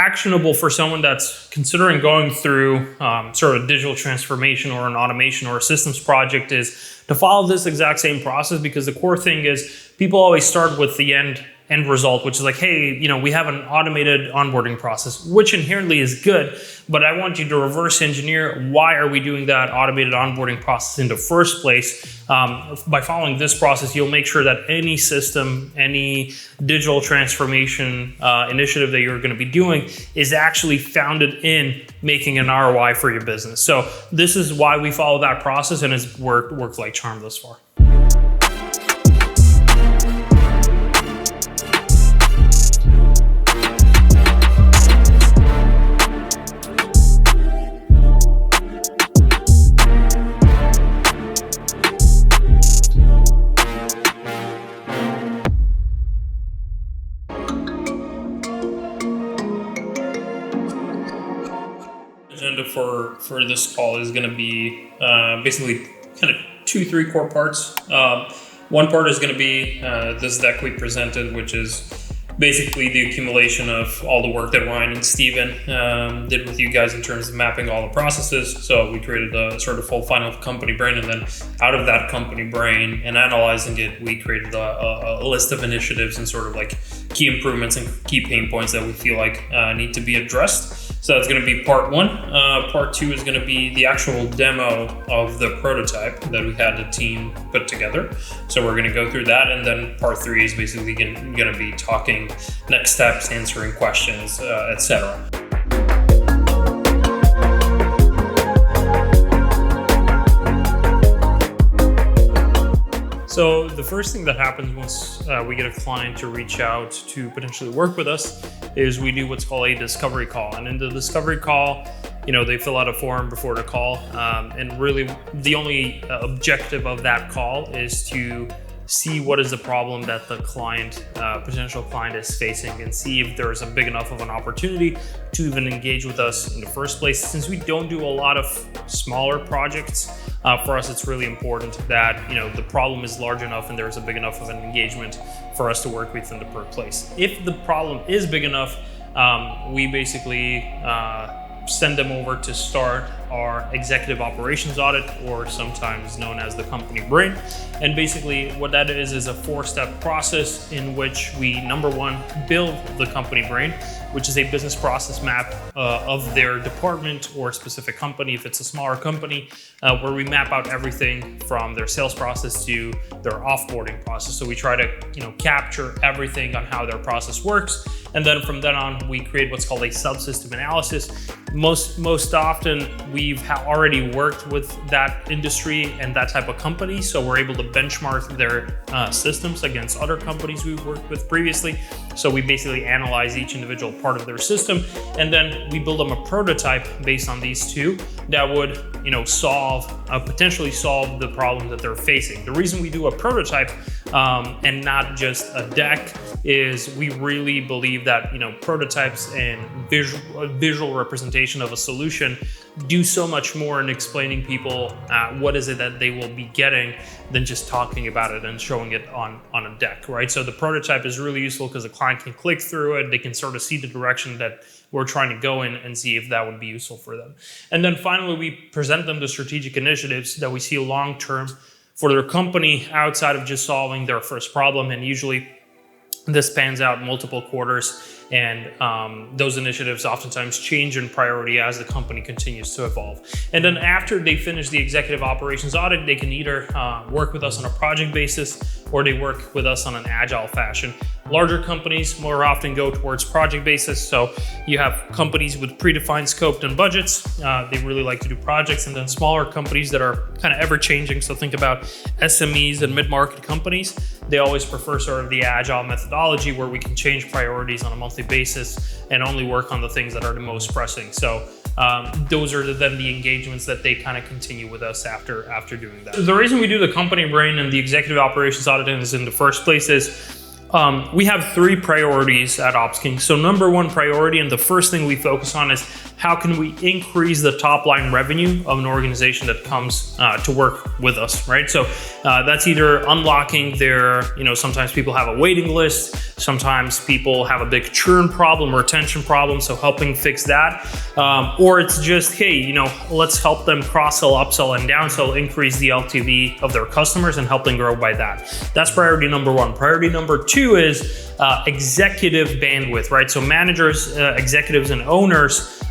actionable for someone that's considering going through sort of digital transformation or an automation or a systems project is to follow this exact same process, because the core thing is people always start with the end result, which is like, hey, we have an automated onboarding process, which inherently is good, but I want you to reverse engineer why are we doing that automated onboarding process in the first place. By following this process, you'll make sure that any system, any digital transformation initiative that you're going to be doing is actually founded in making an ROI for your business. So this is why we follow that process, and it's worked like charm thus far. Agenda for this call is going to be basically kind of 2-3 core parts. One part is going to be this deck we presented, which is basically the accumulation of all the work that Ryan and Steven did with you guys in terms of mapping all the processes. So we created a sort of full final company brain, and then out of that company brain and analyzing it, we created a list of initiatives and sort of like key improvements and key pain points that we feel like need to be addressed. So that's going to be part one. Part two is going to be the actual demo of the prototype that we had the team put together. So we're going to go through that. And then part three is basically going to be talking next steps, answering questions, etc. So the first thing that happens once we get a client to reach out to potentially work with us is we do what's called a discovery call. And in the discovery call, they fill out a form before the call. And really the only objective of that call is to see what is the problem that the potential client is facing, and see if there's a big enough of an opportunity to even engage with us in the first place. Since we don't do a lot of smaller projects, for us, it's really important that the problem is large enough and there's a big enough of an engagement for us to work with in the first place. If the problem is big enough, we basically send them over to start our executive operations audit, or sometimes known as the company brain. And basically what that is a 4-step process in which we, number one, build the company brain, which is a business process map of their department or specific company, if it's a smaller company, where we map out everything from their sales process to their offboarding process. So we try to capture everything on how their process works. And then from then on, we create what's called a subsystem analysis. Most often, we've already worked with that industry and that type of company, so we're able to benchmark their systems against other companies we've worked with previously. So we basically analyze each individual part of their system, and then we build them a prototype based on these two that would potentially solve the problem that they're facing. The reason we do a prototype and not just a deck is we really believe that prototypes and visual representation of a solution do so much more in explaining people what is it that they will be getting than just talking about it and showing it on a deck, right? So the prototype is really useful because the client can click through it, they can sort of see the direction that we're trying to go in and see if that would be useful for them. And then finally, we present them the strategic initiatives that we see long-term for their company outside of just solving their first problem. And usually this spans out multiple quarters, and those initiatives oftentimes change in priority as the company continues to evolve. And then after they finish the executive operations audit, they can either work with us on a project basis or they work with us on an agile fashion. Larger companies more often go towards project basis. So you have companies with predefined scope and budgets. They really like to do projects. And then smaller companies that are kind of ever changing. So think about SMEs and mid-market companies. They always prefer sort of the agile methodology where we can change priorities on a monthly basis and only work on the things that are the most pressing. So those are then the engagements that they kind of continue with us after doing that. The reason we do the company brain and the executive operations audit is in the first place is We have 3 priorities at OpsKings. So number 1 priority, and the first thing we focus on, is how can we increase the top line revenue of an organization that comes to work with us, right? So that's either unlocking their, sometimes people have a waiting list, sometimes people have a big churn problem or retention problem, so helping fix that. Or it's just, hey, let's help them cross-sell, upsell, and downsell, increase the LTV of their customers and help them grow by that. That's priority number 1. Priority number 2 is executive bandwidth, right? So managers, executives, and owners,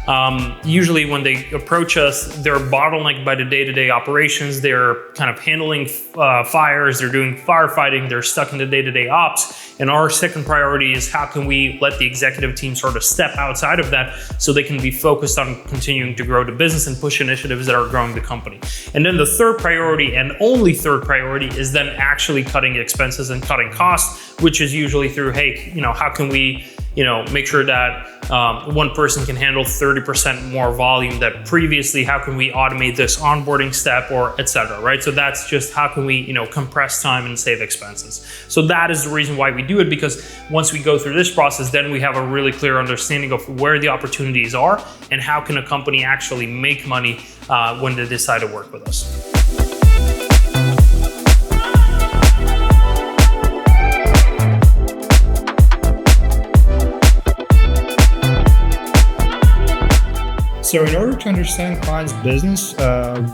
usually when they approach us, they're bottlenecked by the day-to-day operations. They're kind of handling fires, they're doing firefighting, they're stuck in the day-to-day ops. And our second priority is how can we let the executive team sort of step outside of that so they can be focused on continuing to grow the business and push initiatives that are growing the company. And then the third priority, and only third priority, is then actually cutting expenses and cutting costs, which is usually through, hey, how can we make sure that one person can handle 30% more volume that previously, how can we automate this onboarding step, or et cetera, right? So that's just how can we, compress time and save expenses. So that is the reason why we do it, because once we go through this process, then we have a really clear understanding of where the opportunities are and how can a company actually make money when they decide to work with us. So in order to understand client's business,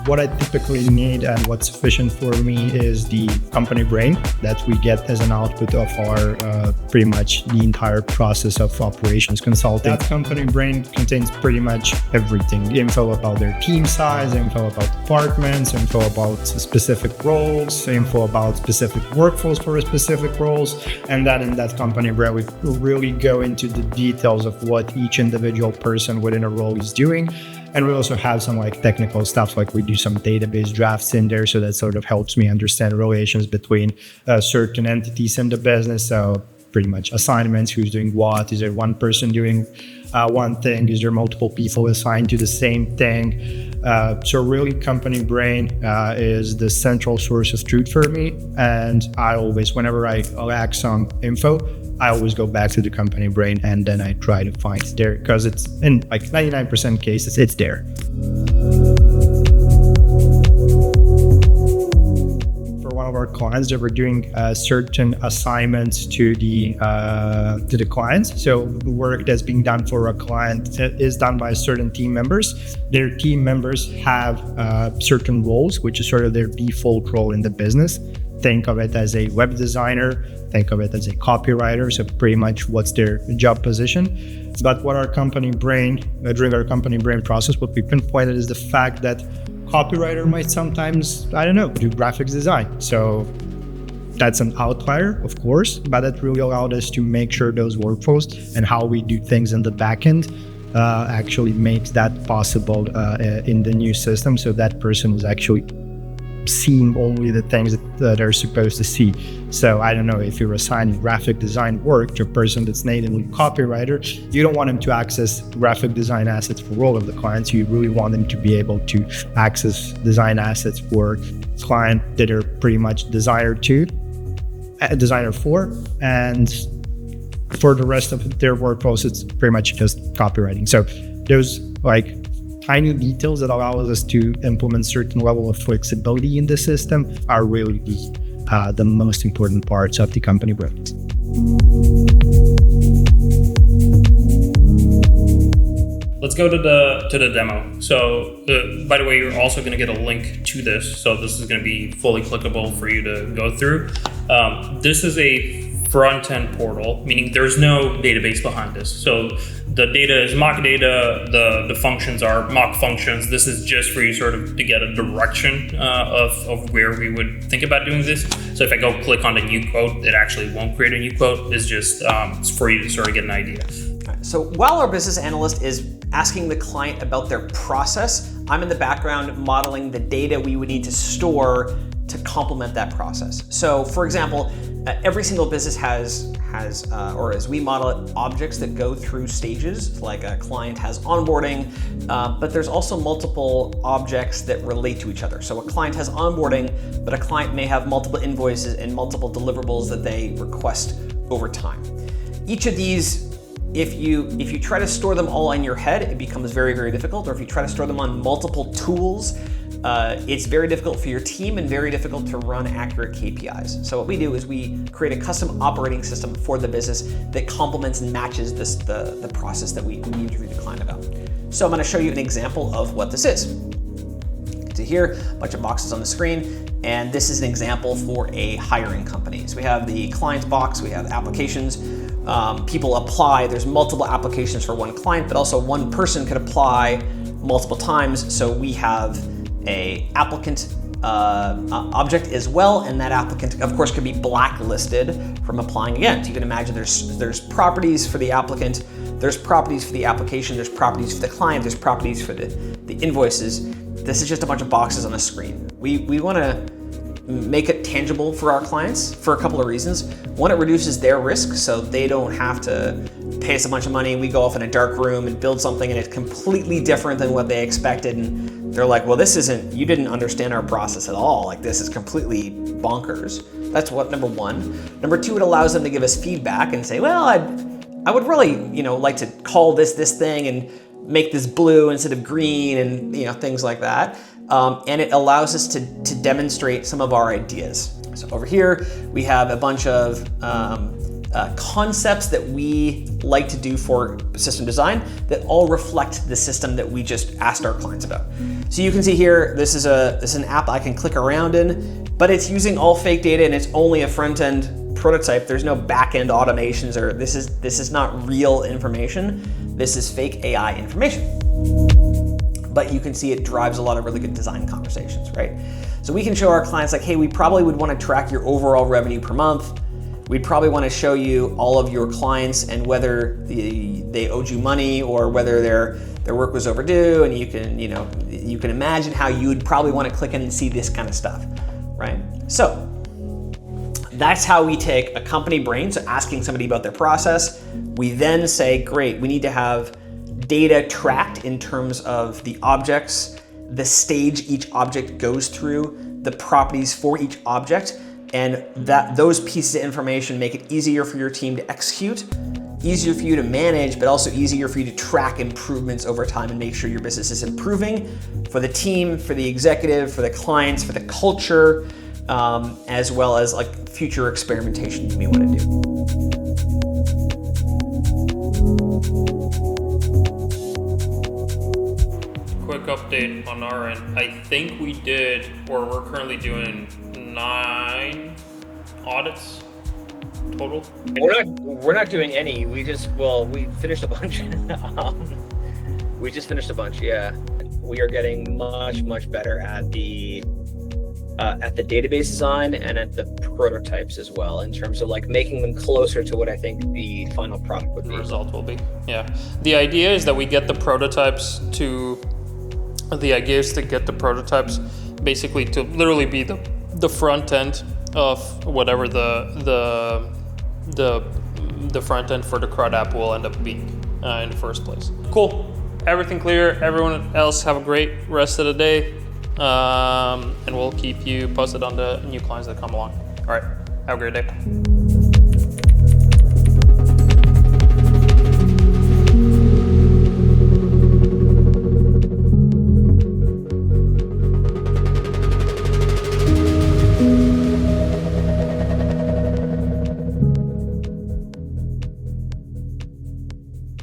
what I typically need and what's sufficient for me is the company brain that we get as an output of our pretty much the entire process of operations consulting. That company brain contains pretty much everything. Info about their team size, info about departments, info about specific roles, info about specific workflows for specific roles. And then in that company brain, we really go into the details of what each individual person within a role is doing. And we also have some technical stuff, like we do some database drafts in there. So that sort of helps me understand relations between certain entities in the business. So pretty much assignments, who's doing what, is there one person doing one thing, is there multiple people assigned to the same thing? So really company brain is the central source of truth for me. And I always, whenever I lack some info, I always go back to the company brain and then I try to find it there, because it's in 99% cases, it's there. For one of our clients, they were doing certain assignments to the clients. So the work that's being done for a client is done by certain team members. Their team members have certain roles, which is sort of their default role in the business. Think of it as a web designer, think of it as a copywriter, so pretty much what's their job position. But what our company brain, during our company brain process, what we pinpointed is the fact that copywriter might sometimes, do graphics design. So that's an outlier, of course, but that really allowed us to make sure those workflows and how we do things in the back end actually makes that possible in the new system. So that person is actually seeing only the things that they're supposed to see. So I don't know, if you're assigning graphic design work to a person that's natively copywriter, you don't want them to access graphic design assets for all of the clients. You really want them to be able to access design assets for clients that are pretty much designer for, and for the rest of their workflows, it's pretty much just copywriting. So those tiny details that allow us to implement certain level of flexibility in the system are really the most important parts of the company brain. Let's go to the demo. So by the way, you're also going to get a link to this. So this is going to be fully clickable for you to go through. This is a front-end portal, meaning there's no database behind this. So the data is mock data, the functions are mock functions. This is just for you sort of to get a direction of where we would think about doing this. So if I go click on the new quote, it actually won't create a new quote. It's just for you to sort of get an idea. So while our business analyst is asking the client about their process, I'm in the background modeling the data we would need to store to complement that process. So for example, every single business has, or as we model it, objects that go through stages. Like a client has onboarding, but there's also multiple objects that relate to each other. So a client has onboarding, but a client may have multiple invoices and multiple deliverables that they request over time. Each of these, if you try to store them all in your head, it becomes very, very difficult. Or if you try to store them on multiple tools, it's very difficult for your team and very difficult to run accurate KPIs. So what we do is we create a custom operating system for the business that complements and matches the process that we need to read the client about. So I'm going to show you an example of what this is. To here, a bunch of boxes on the screen, and this is an example for a hiring company. So we have the client box, we have applications, people apply, there's multiple applications for one client, but also one person could apply multiple times. So we have a applicant object as well, and that applicant of course could be blacklisted from applying again. So you can imagine there's properties for the applicant, there's properties for the application, there's properties for the client, there's properties for the invoices. This is just a bunch of boxes on a screen. We want to make it tangible for our clients for a couple of reasons. One, it reduces their risk, so they don't have to pay us a bunch of money. We go off in a dark room and build something and it's completely different than what they expected, and they're like, well, you didn't understand our process at all. Like, this is completely bonkers. That's number one. Number two, it allows them to give us feedback and say, well, I would really, like to call this thing and make this blue instead of green, and things like that. And it allows us to demonstrate some of our ideas. So over here, we have a bunch of concepts that we like to do for system design that all reflect the system that we just asked our clients about. So you can see here, this is an app I can click around in, but it's using all fake data and it's only a front-end prototype. There's no back-end automations, or this is not real information. This is fake AI information. But you can see it drives a lot of really good design conversations, right? So we can show our clients like, hey, we probably would want to track your overall revenue per month. We'd probably want to show you all of your clients and whether they owed you money or whether their work was overdue. And you can imagine how you would probably want to click in and see this kind of stuff, right? So that's how we take a company brain, so asking somebody about their process. We then say, great, we need to have data tracked in terms of the objects, the stage each object goes through, the properties for each object, and those pieces of information make it easier for your team to execute, easier for you to manage, but also easier for you to track improvements over time and make sure your business is improving for the team, for the executive, for the clients, for the culture, as well as like future experimentation you may want to do. Quick update on our end. I think we did, or we're currently doing 9 audits total. We're not doing any. We finished a bunch. We just finished a bunch. Yeah, we are getting much better at the database design and at the prototypes as well, in terms of like making them closer to what I think the final product would be. The result will be. Yeah. The idea is that we get the prototypes basically to literally be the front end of whatever the front end for the CRUD app will end up being in the first place. Cool. Everything clear. Everyone else have a great rest of the day. And we'll keep you posted on the new clients that come along. All right. Have a great day.